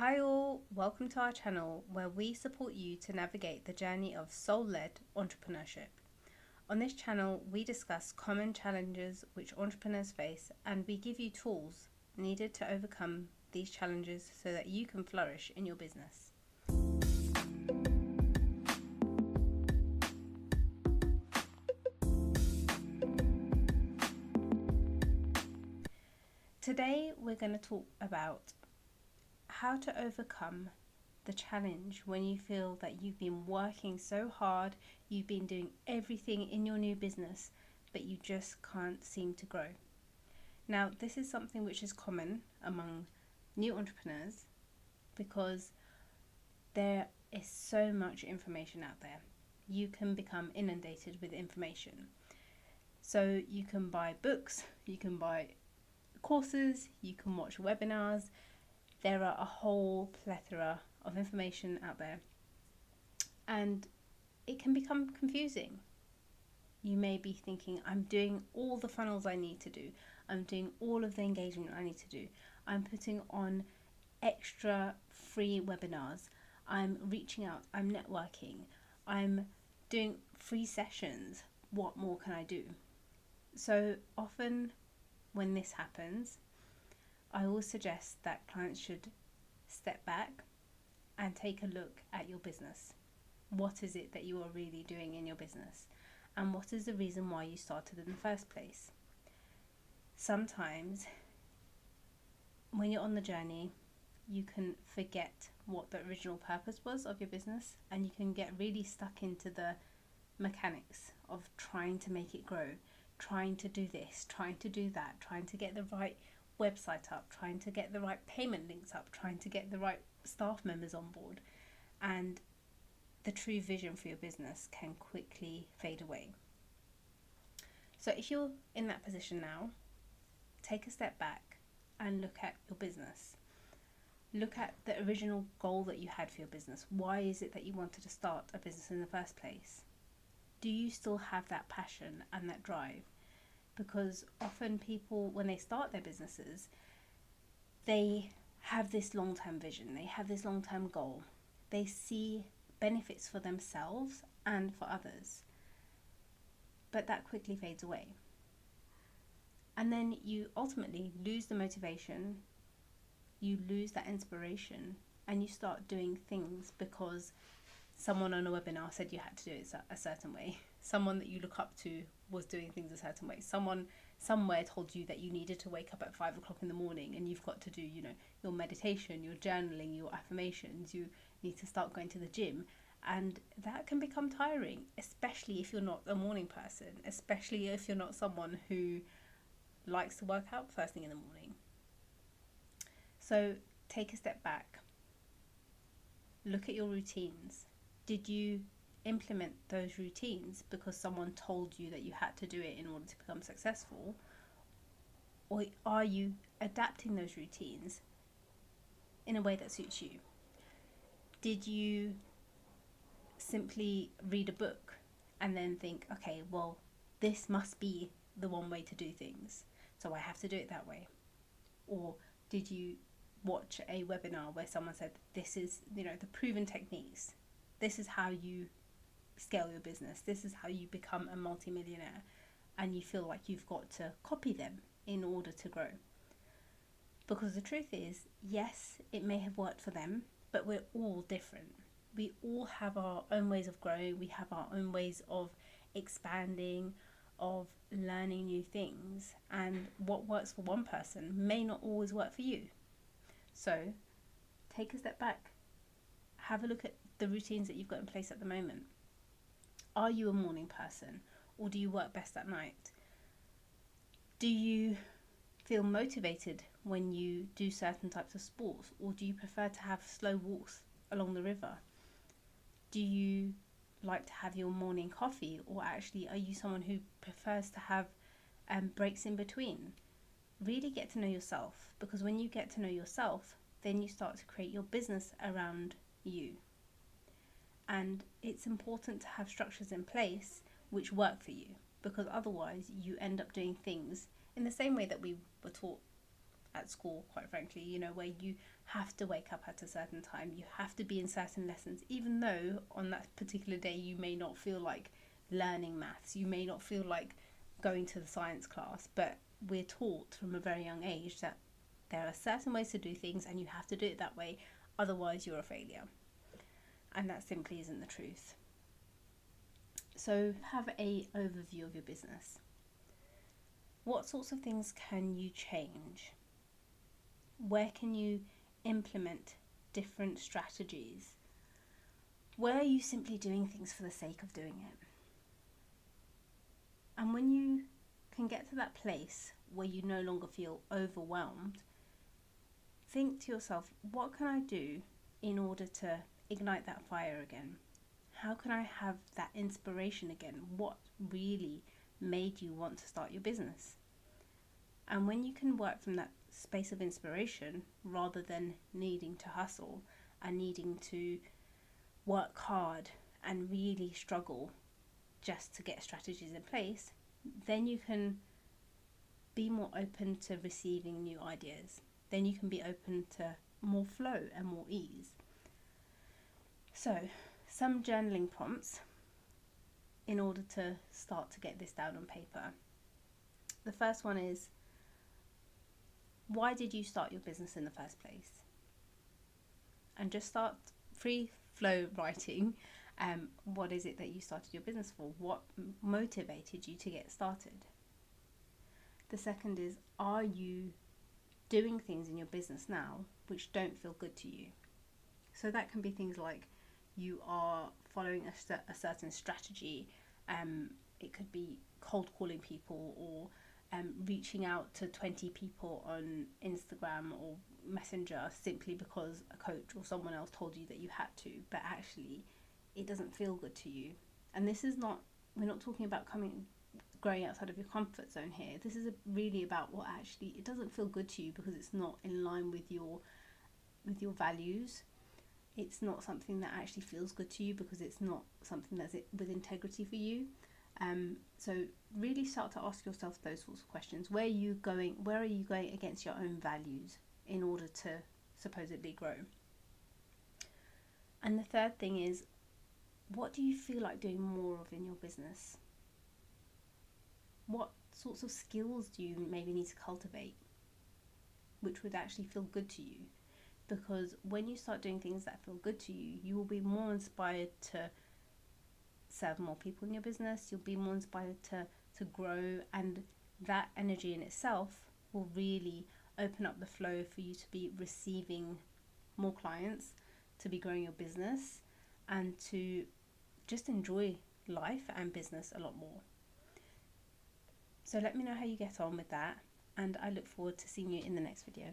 Hi all, welcome to our channel where we support you to navigate the journey of soul-led entrepreneurship. On this channel, we discuss common challenges which entrepreneurs face and we give you tools needed to overcome these challenges so that you can flourish in your business. Today, we're going to talk about how to overcome the challenge when you feel that you've been working so hard, you've been doing everything in your new business, but you just can't seem to grow. Now, this is something which is common among new entrepreneurs because there is so much information out there. You can become inundated with information. So you can buy books, you can buy courses, you can watch webinars. There are a whole plethora of information out there and it can become confusing. You may be thinking, I'm doing all the funnels I need to do. I'm doing all of the engagement I need to do. I'm putting on extra free webinars. I'm reaching out. I'm networking. I'm doing free sessions. What more can I do? So often when this happens, I always suggest that clients should step back and take a look at your business. What is it that you are really doing in your business? And what is the reason why you started in the first place? Sometimes when you're on the journey, you can forget what the original purpose was of your business and you can get really stuck into the mechanics of trying to make it grow, trying to do this, trying to do that, trying to get the right website up, trying to get the right payment links up, trying to get the right staff members on board, and the true vision for your business can quickly fade away. So if you're in that position now, take a step back and look at your business. Look at the original goal that you had for your business. Why is it that you wanted to start a business in the first place? Do you still have that passion and that drive? Because often people, when they start their businesses, they have this long-term vision, they have this long-term goal, they see benefits for themselves and for others, but that quickly fades away. And then you ultimately lose the motivation, you lose that inspiration, and you start doing things because someone on a webinar said you had to do it a certain way. Someone that you look up to was doing things a certain way. Someone somewhere told you that you needed to wake up at 5 o'clock in the morning and you've got to do, your meditation, your journaling, your affirmations. You need to start going to the gym. And that can become tiring, especially if you're not a morning person, especially if you're not someone who likes to work out first thing in the morning. So take a step back. Look at your routines. Did you implement those routines because someone told you that you had to do it in order to become successful? Or are you adapting those routines in a way that suits you? Did you simply read a book and then think, okay, well, this must be the one way to do things, so I have to do it that way? Or did you watch a webinar where someone said, this is, the proven techniques. This is how you scale your business. This is how you become a multimillionaire. And you feel like you've got to copy them in order to grow. Because the truth is, yes, it may have worked for them, but we're all different. We all have our own ways of growing. We have our own ways of expanding, of learning new things. And what works for one person may not always work for you. So take a step back. Have a look at the routines that you've got in place at the moment. Are you a morning person or do you work best at night? Do you feel motivated when you do certain types of sports, or do you prefer to have slow walks along the river? Do you like to have your morning coffee, or actually are you someone who prefers to have breaks in between? Really get to know yourself, because when you get to know yourself, then you start to create your business around you. And it's important to have structures in place which work for you, because otherwise you end up doing things in the same way that we were taught at school, quite frankly, you know, where you have to wake up at a certain time, you have to be in certain lessons, even though on that particular day you may not feel like learning maths, you may not feel like going to the science class, but we're taught from a very young age that there are certain ways to do things and you have to do it that way, otherwise you're a failure. And that simply isn't the truth. So have a overview of your business. What sorts of things can you change? Where can you implement different strategies? Where are you simply doing things for the sake of doing it? And when you can get to that place where you no longer feel overwhelmed, think to yourself, what can I do in order to ignite that fire again? How can I have that inspiration again? What really made you want to start your business? And when you can work from that space of inspiration rather than needing to hustle and needing to work hard and really struggle just to get strategies in place, then you can be more open to receiving new ideas. Then you can be open to more flow and more ease. So, some journaling prompts in order to start to get this down on paper. The first one is, why did you start your business in the first place? And just start free flow writing. What is it that you started your business for? What motivated you to get started? The second is, are you doing things in your business now which don't feel good to you? So that can be things like you are following a certain strategy. It could be cold calling people, or reaching out to 20 people on Instagram or Messenger simply because a coach or someone else told you that you had to, but actually it doesn't feel good to you. And this is not, we're not talking about growing outside of your comfort zone here. This is really about what actually, it doesn't feel good to you because it's not in line with your values. It's not something that actually feels good to you because it's not something that's with integrity for you. So really start to ask yourself those sorts of questions. Where are you going against your own values in order to supposedly grow? And the third thing is, what do you feel like doing more of in your business? What sorts of skills do you maybe need to cultivate which would actually feel good to you? Because when you start doing things that feel good to you, you will be more inspired to serve more people in your business. You'll be more inspired to grow, and that energy in itself will really open up the flow for you to be receiving more clients, to be growing your business, and to just enjoy life and business a lot more. So let me know how you get on with that, and I look forward to seeing you in the next video.